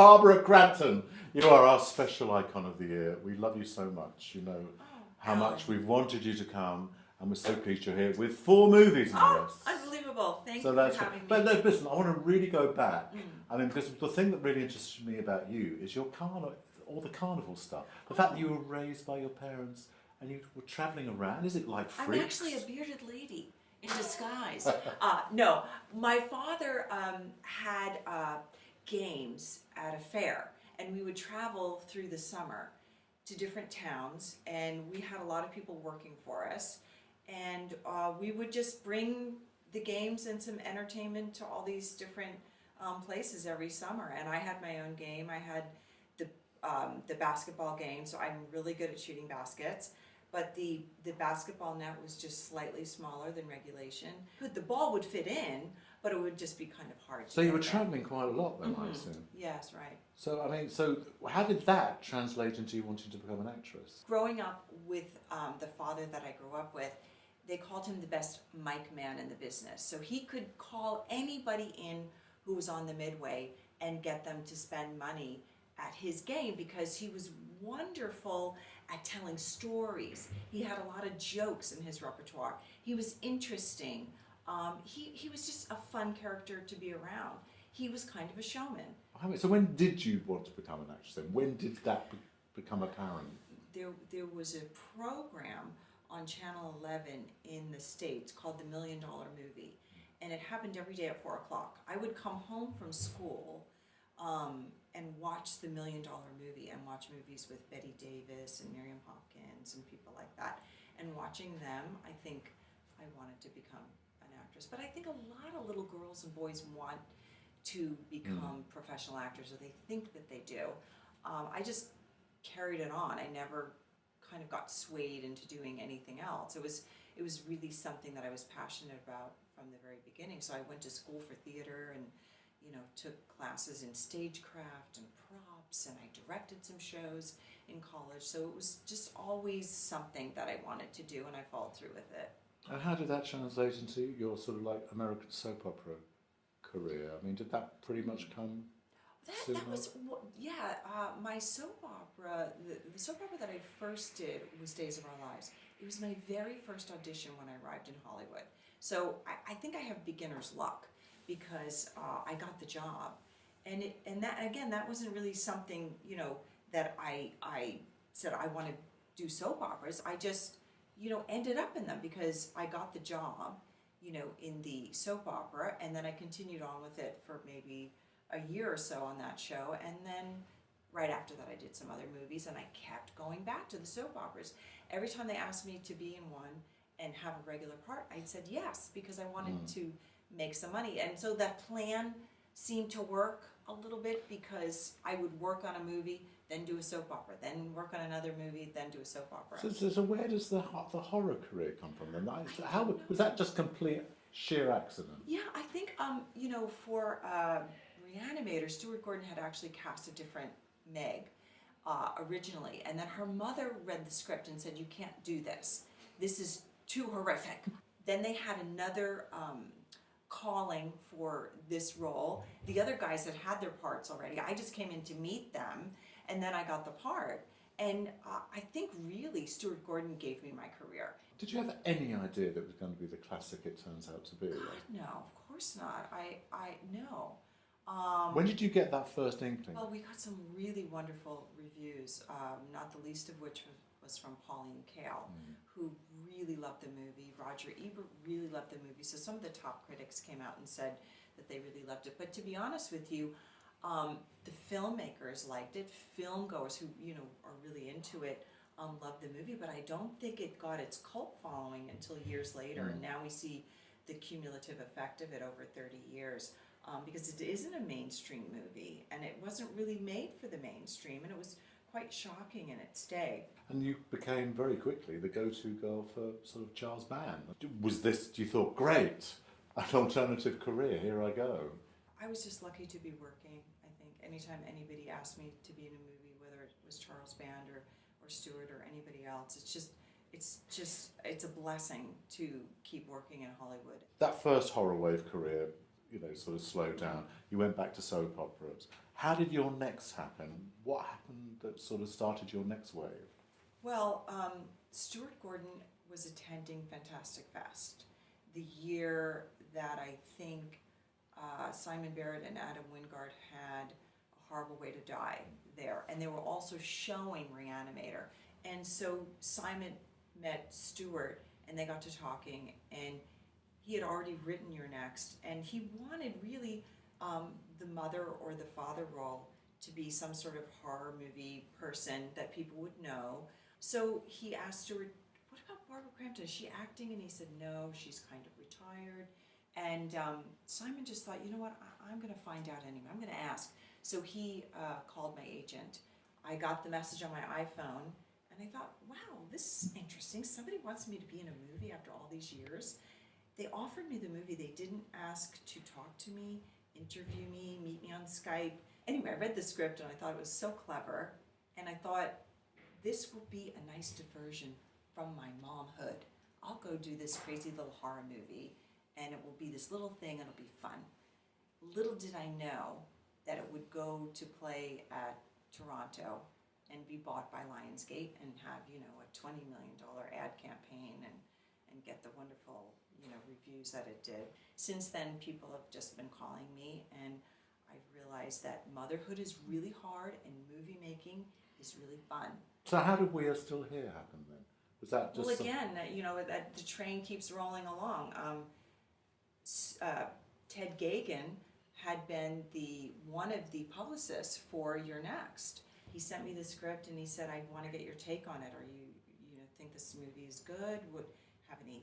Barbara Crampton, you are our special icon of the year. We love you so much. You know how much we've wanted you to come, and we're so pleased you're here with 4 movies in the list. Unbelievable. Thank So you that's for having me. But no, listen, I want to really go back. I mean, because the thing that really interested me about you is your all the carnival stuff. The fact that you were raised by your parents and you were travelling around. Is it like freaks? I'm actually a bearded lady in disguise. No, my father had games at a fair, and we would travel through the summer to different towns, and we had a lot of people working for us, and we would just bring the games and some entertainment to all these different places every summer. And I had my own game. I had the basketball game, so I'm really good at shooting baskets. But the basketball net was just slightly smaller than regulation. The ball would fit in, but it would just be kind of hard. So you were travelling quite a lot then, I assume? Yes, right. So, I mean, so how did that translate into you wanting to become an actress? Growing up with the father that I grew up with, they called him the best mic man in the business. So he could call anybody in who was on the midway and get them to spend money at his game because he was wonderful at telling stories. He had a lot of jokes in his repertoire. He was interesting. He was just a fun character to be around. He was kind of a showman. So when did you want to become an actress then? When did that become apparent? There was a program on Channel 11 in the States called The $1 Million Movie, and it happened every day at 4 o'clock. I would come home from school and watch The $1 Million Movie and watch movies with Betty Davis and Miriam Hopkins and people like that. And watching them, I think I wanted to become an actress. But I think a lot of little girls and boys want to become professional actors, or they think that they do. I just carried it on. I never kind of got swayed into doing anything else. It was really something that I was passionate about from the very beginning. So I went to school for theater and took classes in stagecraft and props, and I directed some shows in college. So it was just always something that I wanted to do, and I followed through with it. And how did that translate into your sort of like American soap opera career? I mean, did that pretty much come soon? My soap opera, the soap opera that I first did was Days of Our Lives. It was my very first audition when I arrived in Hollywood. So I think I have beginner's luck because I got the job. And that wasn't really something, that I said I want to do soap operas. I just, ended up in them because I got the job, in the soap opera, and then I continued on with it for maybe a year or so on that show, and then right after that I did some other movies, and I kept going back to the soap operas. Every time they asked me to be in one and have a regular part, I said yes, because I wanted to make some money. And so that plan seemed to work a little bit because I would work on a movie, then do a soap opera, then work on another movie, then do a soap opera. So where does the horror career come from then? How was that just complete sheer accident? Yeah, I think for Reanimator, Stuart Gordon had actually cast a different Meg originally, and then her mother read the script and said, "You can't do this. This is too horrific." Then they had another calling for this role. The other guys had their parts already. I just came in to meet them, and then I got the part. And I think really Stuart Gordon gave me my career. Did you have any idea that it was going to be the classic it turns out to be? God, no, of course not. No. When did you get that first inkling? Well, we got some really wonderful reviews, not the least of which was from Pauline Kael, who really loved the movie. Roger Ebert really loved the movie. So some of the top critics came out and said that they really loved it. But to be honest with you, the filmmakers liked it. Filmgoers who are really into it loved the movie. But I don't think it got its cult following until years later. And now we see the cumulative effect of it over 30 years. Because it isn't a mainstream movie, and it wasn't really made for the mainstream, and it was quite shocking in its day. And you became very quickly the go-to girl for sort of Charles Band. Was this, you thought, great, an alternative career, here I go? I was just lucky to be working, I think. Anytime anybody asked me to be in a movie, whether it was Charles Band or Stewart or anybody else, it's a blessing to keep working in Hollywood. That first horror wave career, sort of slowed down. You went back to soap operas. How did your next happen? What happened that sort of started your next wave? Well, Stuart Gordon was attending Fantastic Fest the year that I think Simon Barrett and Adam Wingard had A Horrible Way to Die there. And they were also showing Reanimator. And so Simon met Stuart and they got to talking, and he had already written You're Next, and he wanted really the mother or the father role to be some sort of horror movie person that people would know. So he asked Stuart, what about Barbara Crampton? Is she acting? And he said, no, she's kind of retired. And Simon just thought, you know what, I'm going to find out anyway. I'm going to ask. So he called my agent. I got the message on my iPhone, and I thought, wow, this is interesting. Somebody wants me to be in a movie after all these years. They offered me the movie. They didn't ask to talk to me, interview me, meet me on Skype. Anyway, I read the script, and I thought it was so clever. And I thought, this will be a nice diversion from my momhood. I'll go do this crazy little horror movie, and it will be this little thing, and it'll be fun. Little did I know that it would go to play at Toronto and be bought by Lionsgate and have, you know, a $20 million ad campaign and get the wonderful, you know, reviews that it did. Since then, people have just been calling me, and I've realized that motherhood is really hard and movie making is really fun. So how did We Are Still Here happen then? Was that just... Well, again, you know, that the train keeps rolling along. Ted Gagan had been one of the publicists for You're Next. He sent me the script and he said, I want to get your take on it. Are you think this movie is good? Would have any,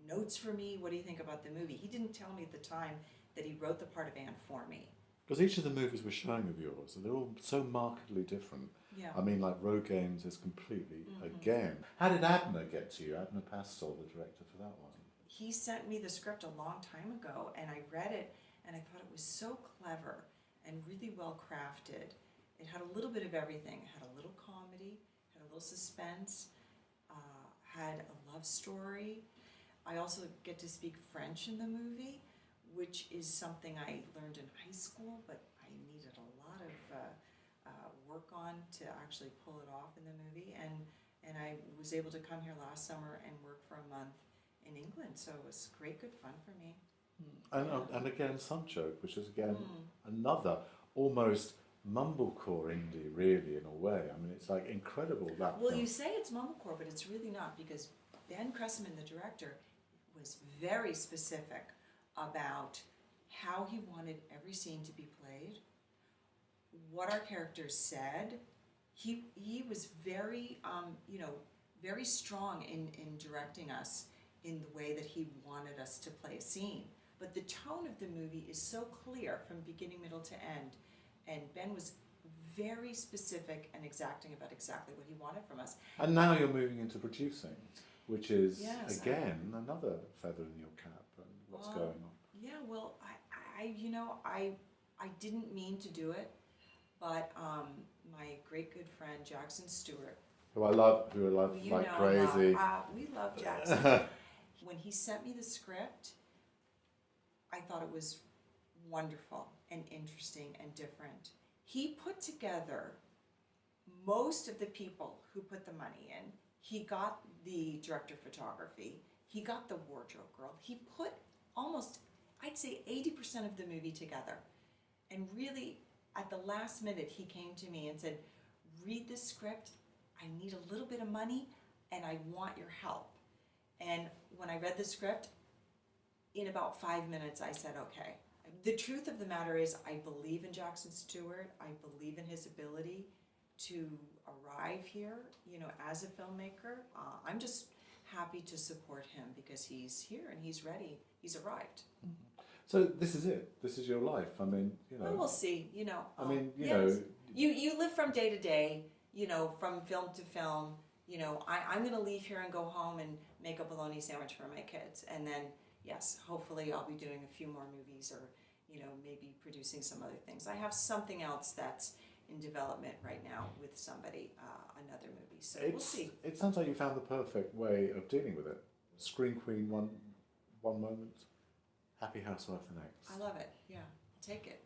notes for me? What do you think about the movie? He didn't tell me at the time that he wrote the part of Anne for me. Because each of the movies we're showing of yours, they're all so markedly different. Yeah. I mean, like Road Games is completely, again. How did Abner get to you? Abner Pastel, the director for that one. He sent me the script a long time ago, and I read it, and I thought it was so clever and really well crafted. It had a little bit of everything. It had a little comedy, had a little suspense, had a love story. I also get to speak French in the movie, which is something I learned in high school, but I needed a lot of work on to actually pull it off in the movie. And I was able to come here last summer and work for a month in England, so it was great, good fun for me. And again, Sunchoke, which is again another almost mumblecore indie, really, in a way. I mean, it's like incredible that Well, film. you say it's mumblecore, but it's really not, because Ben Cressman, the director, was very specific about how he wanted every scene to be played, what our characters said. He was very, very strong in directing us in the way that he wanted us to play a scene. But the tone of the movie is so clear from beginning, middle to end, and Ben was very specific and exacting about exactly what he wanted from us. And now you're moving into producing, which is, Yes, again, another feather in your cap and what's going on. Yeah, well, I didn't mean to do it, but my great good friend Jackson Stewart, Who I love like crazy. We love Jackson. When he sent me the script, I thought it was wonderful and interesting and different. He put together most of the people who put the money in. He got the director of photography. He got the wardrobe girl. He put almost, I'd say 80% of the movie together. And really, at the last minute, he came to me and said, read this script. I need a little bit of money, and I want your help. And when I read the script, in about 5 minutes, I said, okay. The truth of the matter is, I believe in Jackson Stewart. I believe in his ability to arrive here, as a filmmaker. I'm just happy to support him because he's here and he's ready. He's arrived. So this is it. This is your life. I mean, Well, we'll see. I mean, yes. You live from day to day. From film to film. I'm going to leave here and go home and make a bologna sandwich for my kids, and then yes, hopefully I'll be doing a few more movies or maybe producing some other things. I have something else that's in development right now with somebody, another movie. So we'll see. It sounds like you found the perfect way of dealing with it. Screen queen one moment, happy housewife the next. I love it. Yeah, I'll take it.